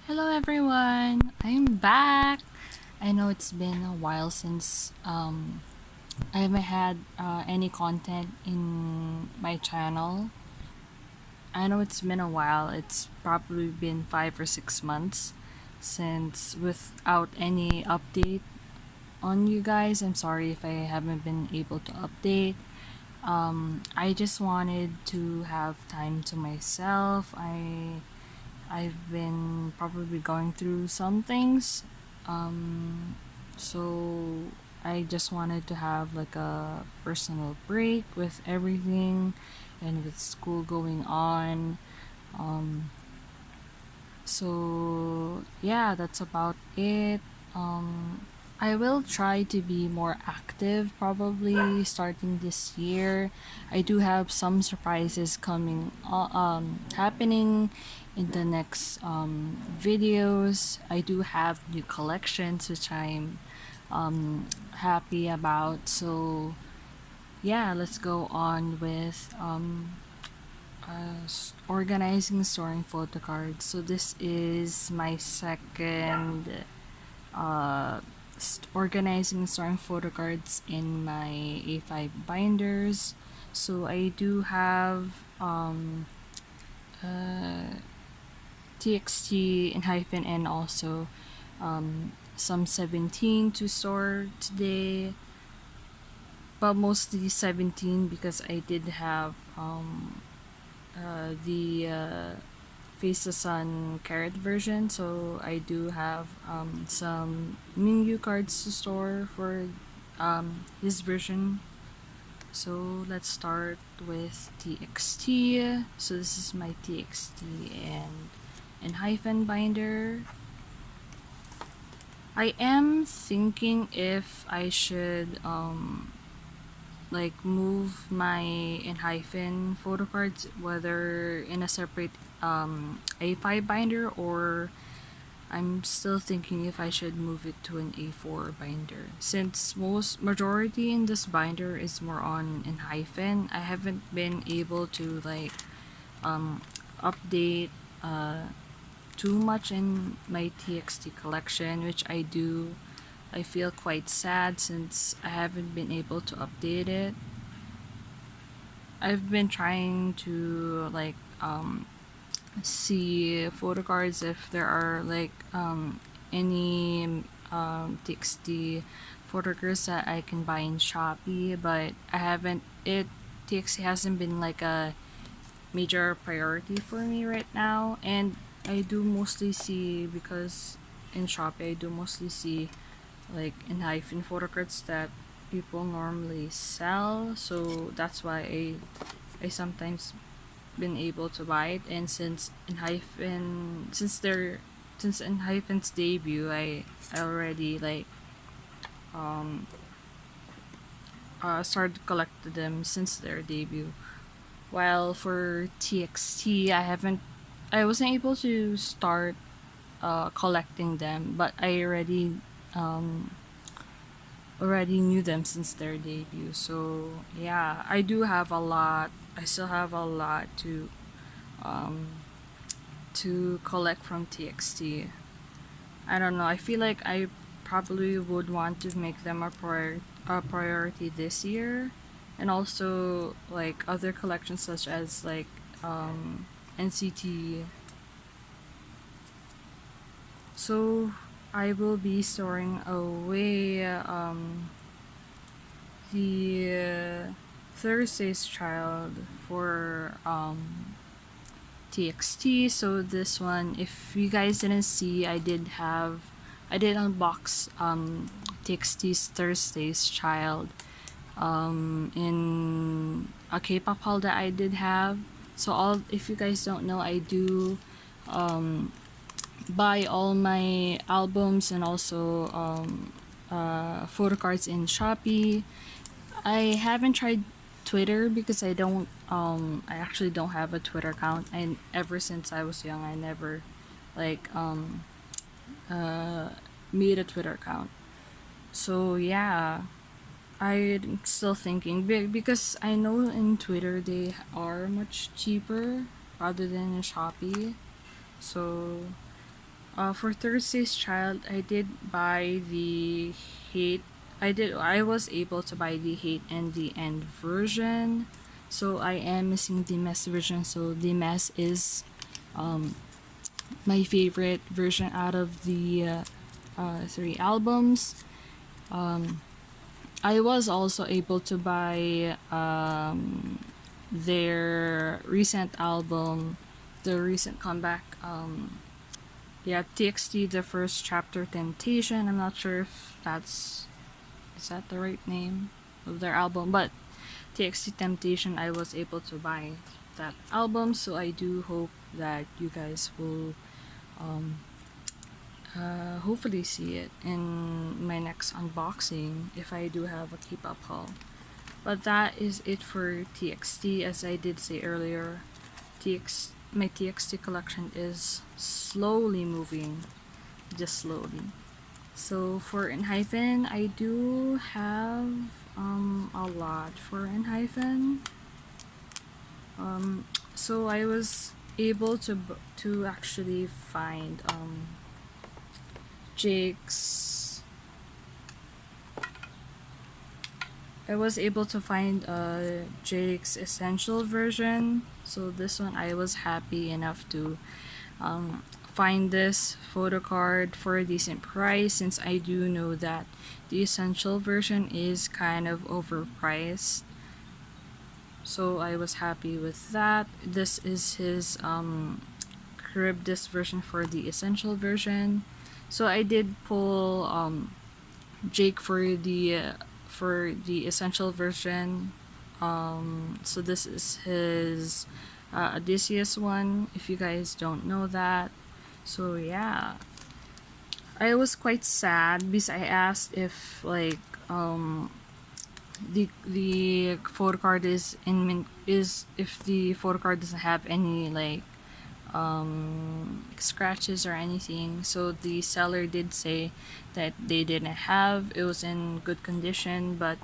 Hello everyone, I'm back. I know it's been a while since I haven't had any content in my channel. I know it's been a while. It's probably been 5 or 6 months since without any update on you guys. I'm sorry if I haven't been able to update. I just wanted to have time to myself. I've been probably going through some things. Um, so I just wanted to have like a personal break with everything and with school going on. Um, so yeah, that's about it. I will try to be more active probably starting this year. I do have some surprises coming happening in the next videos. I do have new collections which I'm happy about. So yeah, let's go on with organizing storing photo cards. So this is my second uh, organizing storing photo cards in my A5 binders. So I do have TXT and hyphen and also some 17 to store today, but mostly 17 because I did have the Face the Sun Carrot version, so I do have some Mingyu cards to store for his version. So let's start with TXT. So this is my TXT and hyphen binder. I am thinking if I should like move my enhypen photo cards whether in a separate A5 binder, or I'm still thinking if I should move it to an A4 binder. Since most majority in this binder is more on enhypen, I haven't been able to like update too much in my TXT collection, which I do. I feel quite sad since I haven't been able to update it. I've been trying to like see photo cards if there are like any TXT photo cards that I can buy in Shopee, but I haven't. It TXT hasn't been like a major priority for me right now, and I do mostly see because in Shopee I do mostly see like in hyphen photo cards that people normally sell, so that's why I sometimes been able to buy it. And since in hyphen's debut, I already like um started collecting them since their debut. While for TXT, I wasn't able to start collecting them, but I already knew them since their debut. So yeah, I do have a lot. I still have a lot um, to collect from TXT. I don't know. I feel like I probably would want to make them a priority this year, and also like other collections such as like NCT. So I will be storing away the Thursday's Child for TXT. So this one, if you guys didn't see, I did unbox TXT's Thursday's Child in a K-pop haul that I did have. So all, if you guys don't know, I do buy all my albums and also photo cards in Shopee. I haven't tried Twitter because I actually don't have a Twitter account, and ever since I was young I never like made a Twitter account. So yeah, I'm still thinking because I know in Twitter they are much cheaper rather than in Shopee. So For Thursday's Child, I did buy the hate. I was able to buy the hate and the end version. So I am missing the mess version. So the mess is my favorite version out of the three albums. I was also able to buy their recent album, the recent comeback. Yeah, TXT, the first chapter, Temptation. I'm not sure if is that the right name of their album, but TXT Temptation, I was able to buy that album, so I do hope that you guys will hopefully see it in my next unboxing if I do have a K-pop haul. But that is it for TXT. As I did say earlier, my TXT collection is slowly moving, just slowly. So for enhypen, I do have a lot for enhypen. So I was able to actually find Jake's. I was able to find Jake's essential version. So this one I was happy enough to find this photo card for a decent price, since I do know that the essential version is kind of overpriced. So I was happy with that. This is his crib disc version for the essential version. So I did pull Jake for the essential version. So this is his Odysseus one, if you guys don't know that. So yeah, I was quite sad because I asked if like the photo card is is if the photo card doesn't have any like scratches or anything. So the seller did say that they didn't have, it was in good condition, but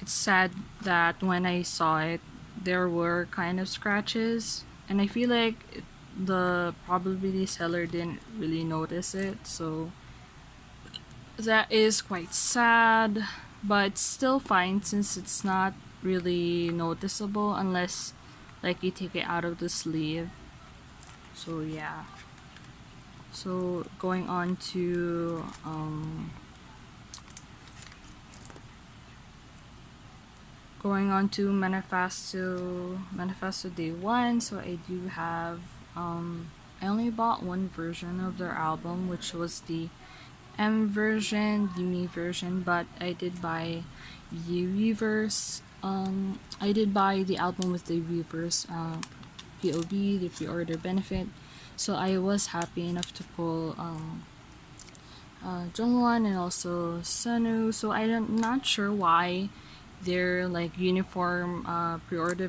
it's sad that when I saw it there were kind of scratches, and I feel like the probably the seller didn't really notice it. So that is quite sad, but still fine since it's not really noticeable unless like you take it out of the sleeve. So yeah. So going on to Manifesto Day 1. So I do have I only bought one version of their album, which was the M version, the Me version, but I did buy the reverse. I did buy the album with the reverse POB, the pre-order benefit. So I was happy enough to pull Jongwon and also Sunu. So I'm not sure why their like uniform pre-order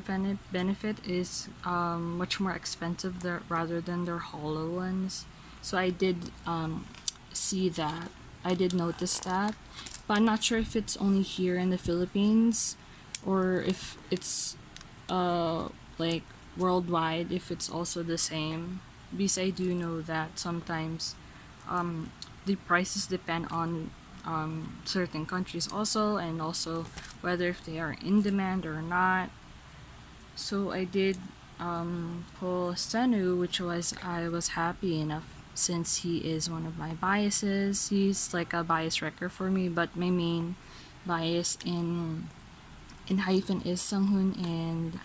benefit is much more expensive there rather than their hollow ones. So I did see that. I did notice that, but I'm not sure if it's only here in the Philippines or if it's like worldwide, if it's also the same, because I do know that sometimes the prices depend on certain countries also, and also whether if they are in demand or not. So I did pull Senu, which was I was happy enough since he is one of my biases. He's like a bias wrecker for me, but my main bias in hyphen is Sunghoon and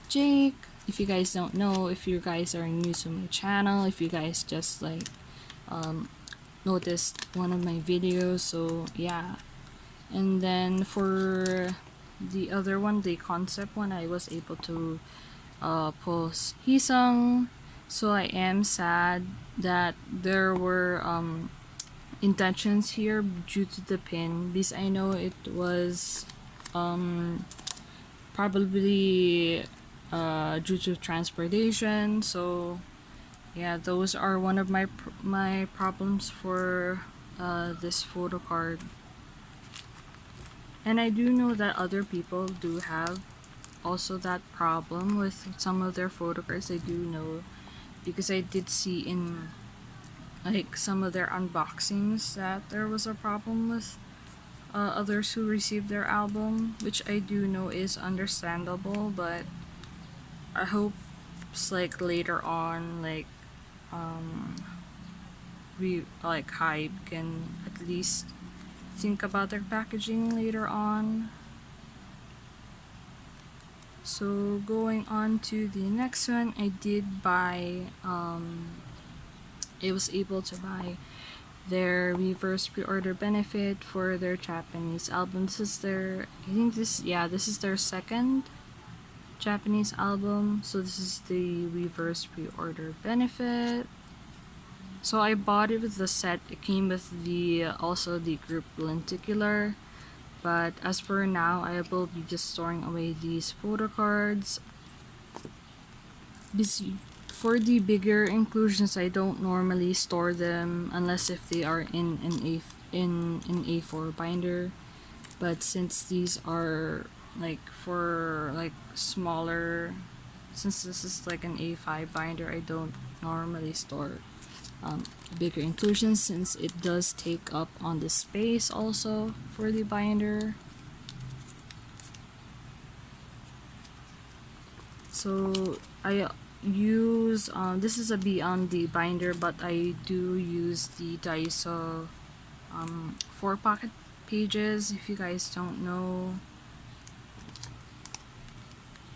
Jake. If you guys don't know, if you guys are new to my channel, if you guys just like noticed one of my videos, so yeah. And then for the other one, the concept one, I was able to post Hisung. So I am sad that there were intentions here due to the pin, because I know it was probably due to transportation. So yeah, those are one of my problems for this photo card. And I do know that other people do have also that problem with some of their photo cards. I do know because I did see like some of their unboxings that there was a problem with others who received their album, which I do know is understandable, but I hope like later on, like we like Hype can at least think about their packaging later on. So going on to the next one, I did buy I was able to buy their reverse pre-order benefit for their Japanese album. This is their, I think this is their second Japanese album. So this is the reverse pre-order benefit. So I bought it with the set. It came with the also the group lenticular. But as for now, I will be just storing away these photo cards. For the bigger inclusions, I don't normally store them unless if they are in an A4 binder. But since these are like for like smaller, since this is like an A5 binder, I don't normally store bigger inclusions since it does take up on the space also for the binder. So I use this is a Beyond the binder, but I do use the Daiso 4 pocket pages. If you guys don't know,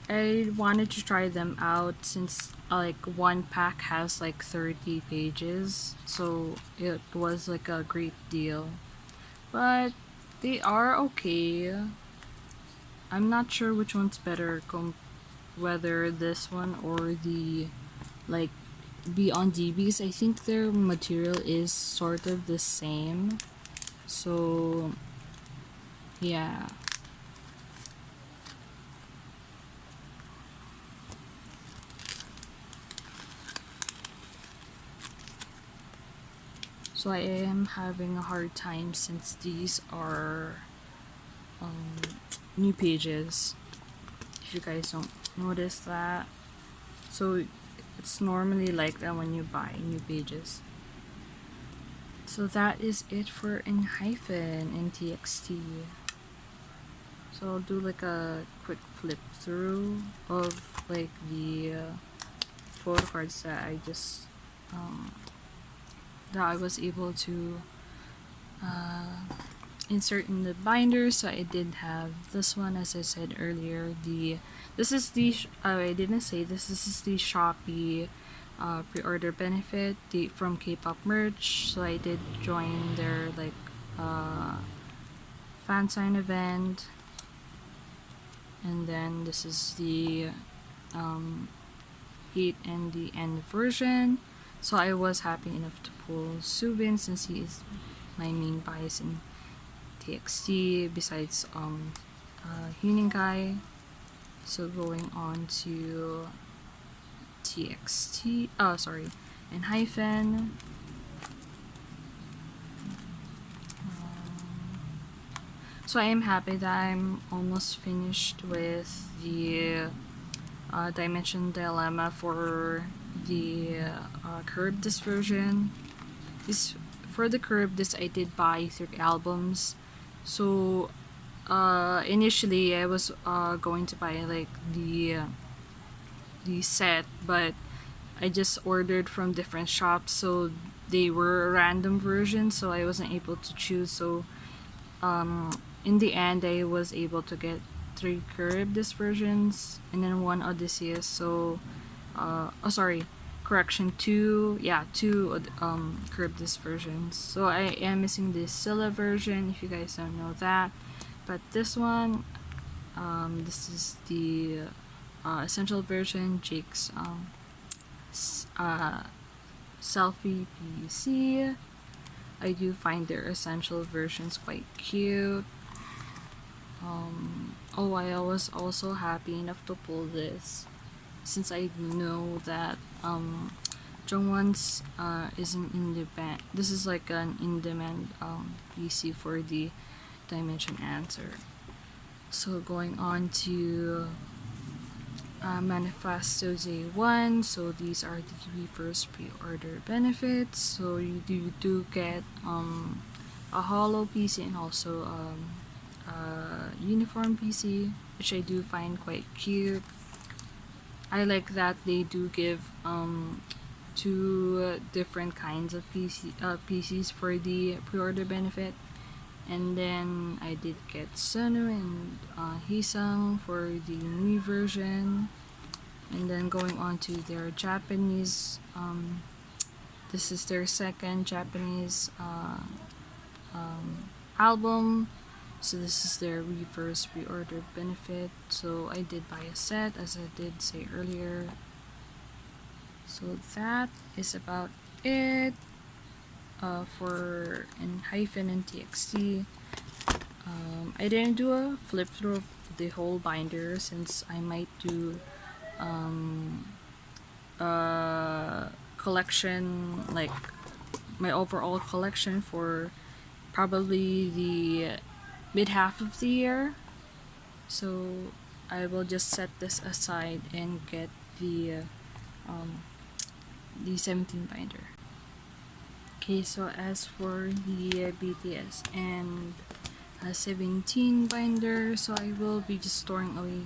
I wanted to try them out since like one pack has like 30 pages, so it was like a great deal. But they are okay. I'm not sure which one's better, whether this one or the like Beyond D, because I think their material is sort of the same. So yeah. So I am having a hard time since these are new pages. If you guys don't notice that. So it's normally like that when you buy new pages. So that is it for enhypen in TXT. So I'll do like a quick flip through of like the photo cards that I just that I was able to insert in the binder. So I did have this one, as I said earlier. This is the I didn't say this. This is the Shopee pre-order benefit from K-pop merch. So I did join their like fan sign event, and then this is the Heat and the End version. So I was happy enough to pull Subin since he is my main bias in TXT besides Huningai. So going on to TXT, enhypen. So I am happy that I'm almost finished with the Dimension Dilemma for the curved disc version. For the curved disc, I did buy 3 albums. So initially I was going to buy like the set, but I just ordered from different shops, so they were random versions, so I wasn't able to choose. So in the end, I was able to get 3 curved disc versions and then 1 Odysseus. So correction, 2 curved disc versions. So I am missing the Scylla version, if you guys don't know that. But this one, this is the essential version, Jake's selfie PC. I do find their essential versions quite cute. I was also happy enough to pull this since I know that Jungwon's isn't in demand. This is like an in-demand PC for the Dimension Answer. So going on to Manifesto J1. So these are the first pre-order benefits. So you do get a hollow PC and also a uniform PC, which I do find quite cute. I like that they do give two different kinds of PCs for the pre-order benefit. And then I did get Sunu and Hisang for the new version. And then going on to their Japanese, this is their second Japanese album. So this is their reverse pre-order benefit. So I did buy a set, as I did say earlier. So that is about it for enhypen and TXT. I didn't do a flip through of the whole binder since I might do collection, like my overall collection for probably the mid half of the year. So I will just set this aside and get the 17 binder. Okay, so as for the BTS and 17 binder, so I will be just storing away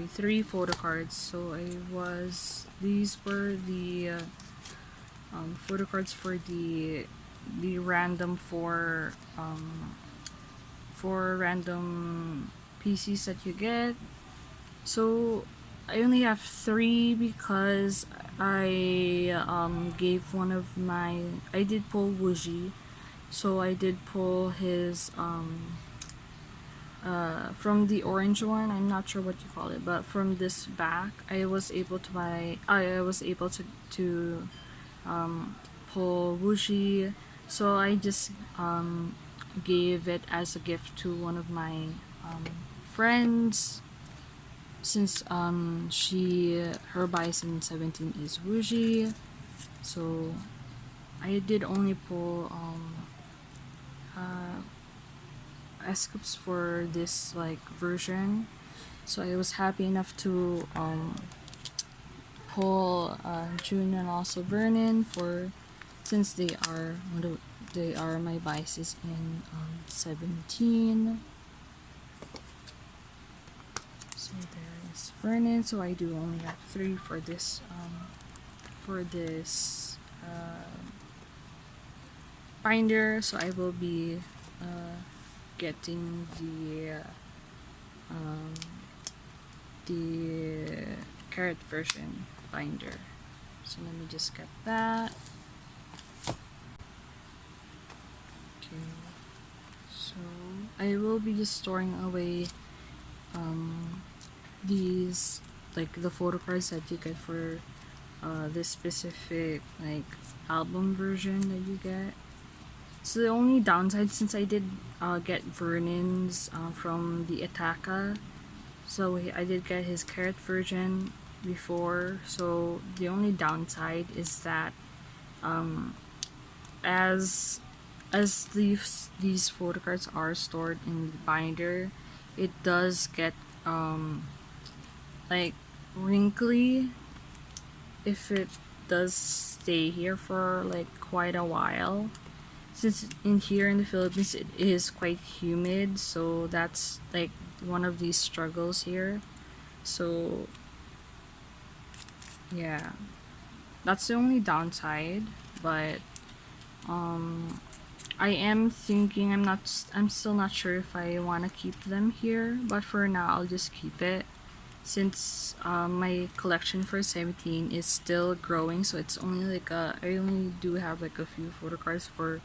three photo cards. So these were the photo cards for the random for random PCs that you get. So I only have three because I gave one of I did pull Wuji, so I did pull his from the orange one. I'm not sure what you call it, but from this back, I was able to pull Wuji, so I just gave it as a gift to one of my friends, since her Bison 17 is Wuji. So I did only pull scoops for this version, so I was happy enough to pull June and also Vernon, for since they are my biases in 17. So there is Vernon. So I do only have three for this binder. So I will be getting the carrot version binder. So let me just get that. Okay, so I will be just storing away these, the photo cards that you get for this specific album version that you get. So the only downside, since I did get Vernon's from the Ataka, so I did get his carrot version before. So the only downside is that as these photo cards are stored in the binder, it does get wrinkly if it does stay here for quite a while, since here in the Philippines it is quite humid. So that's one of these struggles here. So yeah, that's the only downside. But I am thinking, I'm still not sure if I want to keep them here, but for now I'll just keep it, since my collection for 17 is still growing. So it's only I only do have a few photo cards for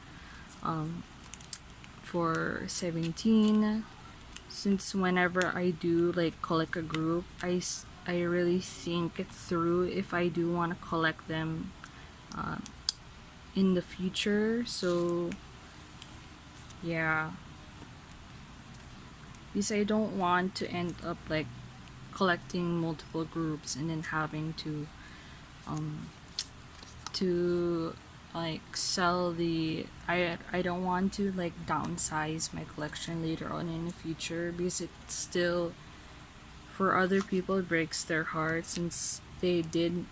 17, since whenever I do collect a group, I really think it through if I do want to collect them in the future. So yeah, because I don't want to end up collecting multiple groups and then having to sell the I don't want to downsize my collection later on in the future, because it's still for other people it breaks their heart, since they did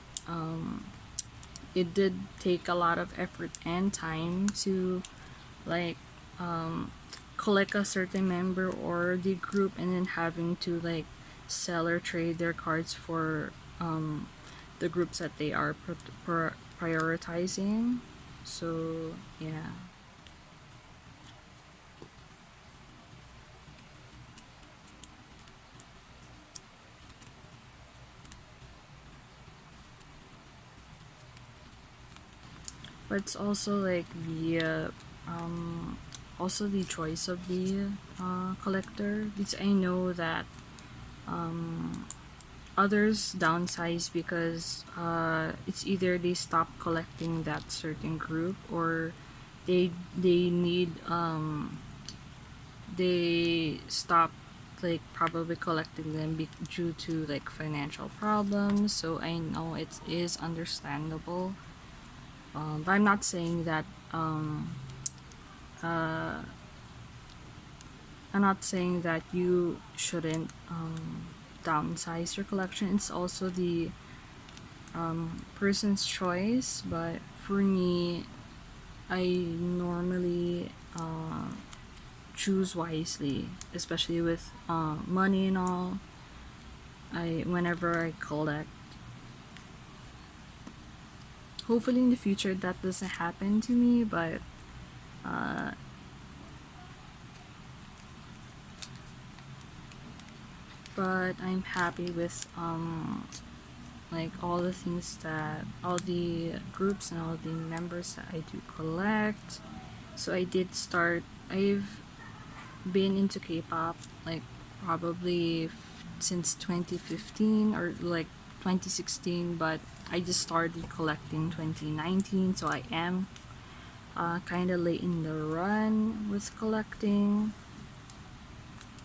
it did take a lot of effort and time to like collect a certain member or the group, and then having to like sell or trade their cards for the groups that they are prioritizing. So yeah. But it's also like the also the choice of the collector, because I know that others downsize because it's either they stop collecting that certain group, or they need they stop like probably collecting them due to like financial problems. So I know it is understandable, but I'm not saying that uh, I'm not saying that you shouldn't downsize your collection. It's also the person's choice, but for me, I normally choose wisely, especially with money and all. I whenever I collect, hopefully in the future that doesn't happen to me, uh, but I'm happy with like all the things that all the groups and all the members that I do collect. So I did start. I've been into K-pop like probably since 2015 or like 2016, but I just started collecting 2019, so I am kind of late in the run with collecting.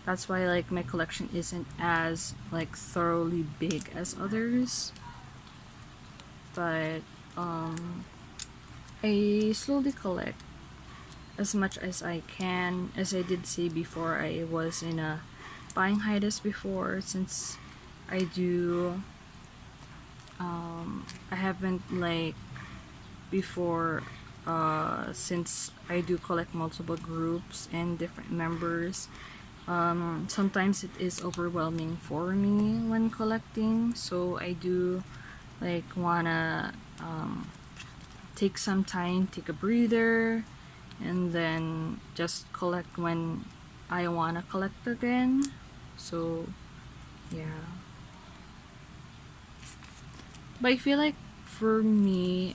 That's why like my collection isn't as like thoroughly big as others, but I slowly collect as much as I can. As I did say before, I was in a buying hiatus before, since I do I haven't like before since I do collect multiple groups and different members. Sometimes it is overwhelming for me when collecting, so I do like wanna take some time, take a breather, and then just collect when I wanna collect again. So yeah. But I feel like for me,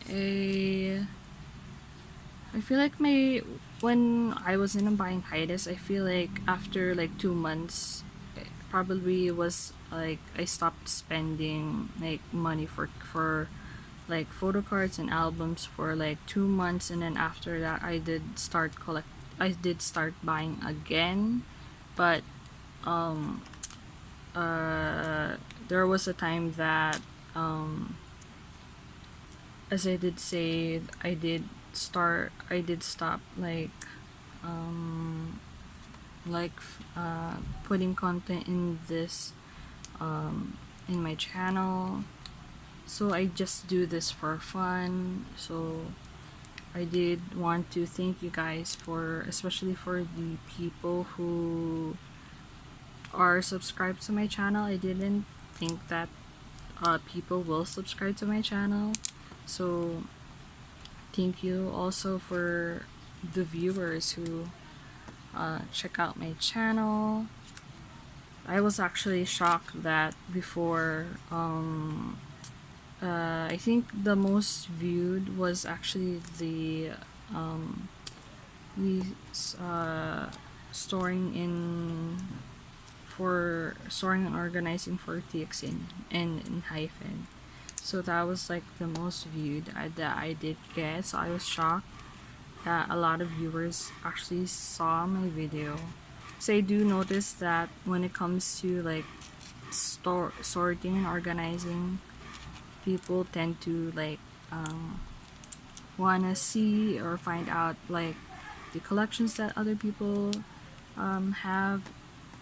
I feel like my when I was in a buying hiatus, I feel like after like 2 months, probably was like I stopped spending like money for like photo cards and albums for like 2 months, and then after that I did start buying again, but there was a time that as I did say, I did stop like putting content in this in my channel. So I just do this for fun. So I did want to thank you guys for, especially for the people who are subscribed to my channel. I didn't think that people will subscribe to my channel. So thank you also for the viewers who check out my channel. I was actually shocked that before I think the most viewed was actually the storing in for storing and organizing for TXN and enhypen. So that was like the most viewed that I did get. So I was shocked that a lot of viewers actually saw my video. So I do notice that when it comes to like sorting and organizing, people tend to like wanna see or find out like the collections that other people have.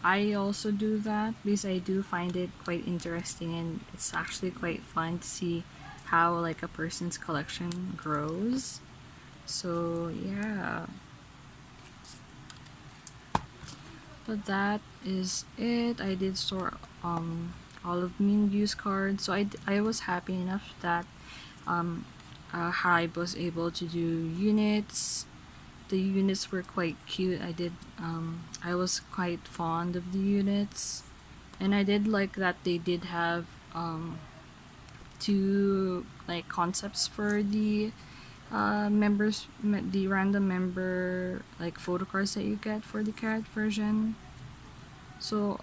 I also do that because I do find it quite interesting, and it's actually quite fun to see how like a person's collection grows. So yeah, but that is it. I did store all of Mean Use cards, so I was happy enough that um Hybe was able to do units. The units were quite cute. I was quite fond of the units, and I did like that they did have two like concepts for the the random member like photo cards that you get for the carrot version. So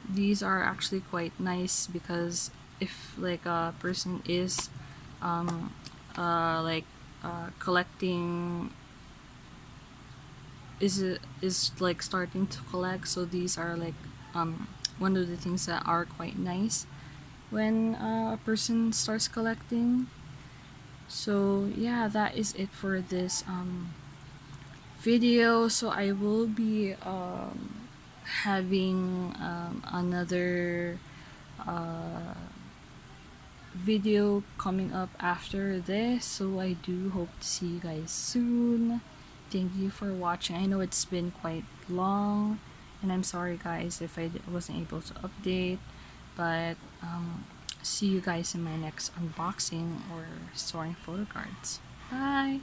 these are actually quite nice because if like a person is um like collecting is like starting to collect, so these are like one of the things that are quite nice when a person starts collecting. So yeah, that is it for this video. So I will be having another video coming up after this, so I do hope to see you guys soon. Thank you for watching. I know it's been quite long, and I'm sorry guys if wasn't able to update, but see you guys in my next unboxing or storing photo cards. Bye.